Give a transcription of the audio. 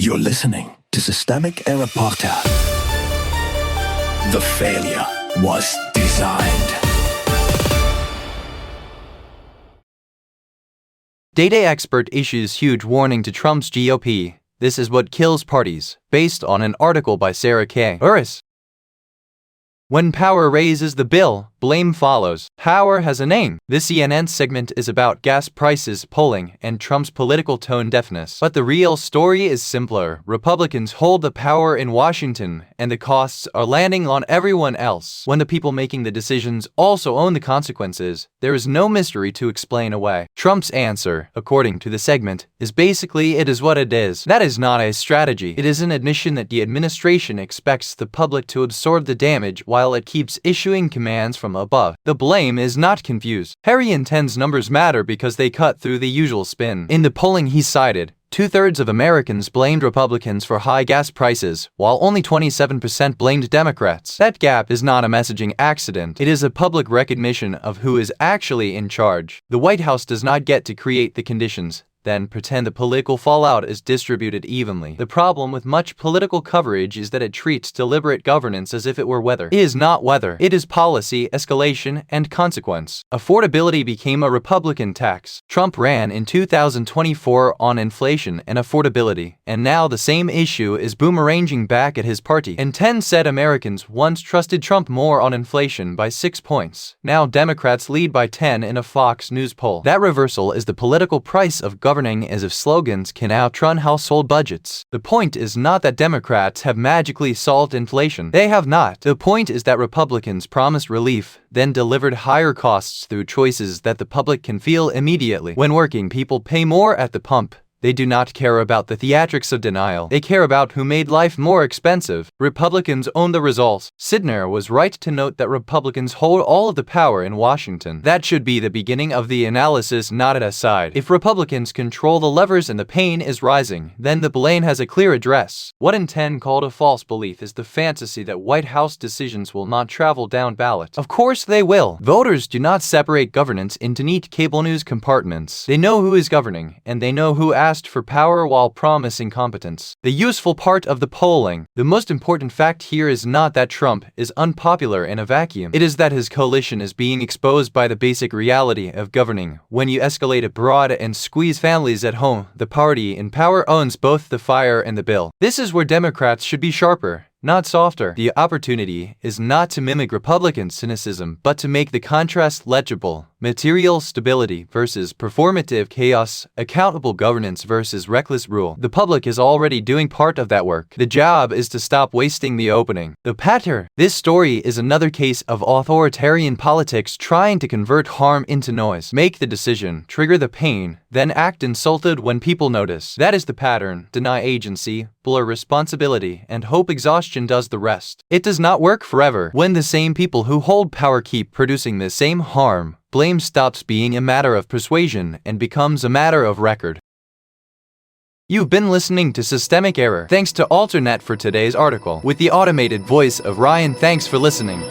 You're listening to Systemic Error Podcast. The failure was designed. Data expert issues huge warning to Trump's GOP. This is what kills parties, based on an article by Sarah K. Uris. When power raises the bill, blame follows. Power has a name. This CNN segment is about gas prices, polling, and Trump's political tone deafness. But the real story is simpler. Republicans hold the power in Washington, and the costs are landing on everyone else. When the people making the decisions also own the consequences, there is no mystery to explain away. Trump's answer, according to the segment, is basically it is what it is. That is not a strategy. It is an admission that the administration expects the public to absorb the damage while it keeps issuing commands from above. The blame is not confused. Harry Enten's numbers matter because they cut through the usual spin. In the polling he cited, 2/3 of Americans blamed Republicans for high gas prices, while only 27% blamed Democrats. That gap is not a messaging accident. It is a public recognition of who is actually in charge. The White House does not get to create the conditions, then pretend the political fallout is distributed evenly. The problem with much political coverage is that it treats deliberate governance as if it were weather. It is not weather. It is policy, escalation, and consequence. Affordability became a Republican tax. Trump ran in 2024 on inflation and affordability, and now the same issue is boomeranging back at his party. Enten said Americans once trusted Trump more on inflation by 6 points. Now Democrats lead by 10 in a Fox News poll. That reversal is the political price of governing as if slogans can outrun household budgets. The point is not that Democrats have magically solved inflation. They have not. The point is that Republicans promised relief, then delivered higher costs through choices that the public can feel immediately. When working people pay more at the pump, they do not care about the theatrics of denial. They care about who made life more expensive. Republicans own the results. Sidner was right to note that Republicans hold all of the power in Washington. That should be the beginning of the analysis, not an aside. If Republicans control the levers and the pain is rising, then the blame has a clear address. What Enten called a false belief is the fantasy that White House decisions will not travel down ballot. Of course they will. Voters do not separate governance into neat cable news compartments. They know who is governing, and they know who asked for power while promising competence. The useful part of the polling. The most important fact here is not that Trump is unpopular in a vacuum. It is that his coalition is being exposed by the basic reality of governing. When you escalate abroad and squeeze families at home, the party in power owns both the fire and the bill. This is where Democrats should be sharper, not softer. The opportunity is not to mimic Republican cynicism, but to make the contrast legible. Material stability versus performative chaos, accountable governance versus reckless rule. The public is already doing part of that work. The job is to stop wasting the opening. The patter. This story is another case of authoritarian politics trying to convert harm into noise. Make the decision, trigger the pain, then act insulted when people notice. That is the pattern. Deny agency, blur responsibility, and hope exhaustion does the rest. It does not work forever. When the same people who hold power keep producing the same harm, blame stops being a matter of persuasion and becomes a matter of record. You've been listening to Systemic Error. Thanks to Alternet for today's article. With the automated voice of Ryan, thanks for listening.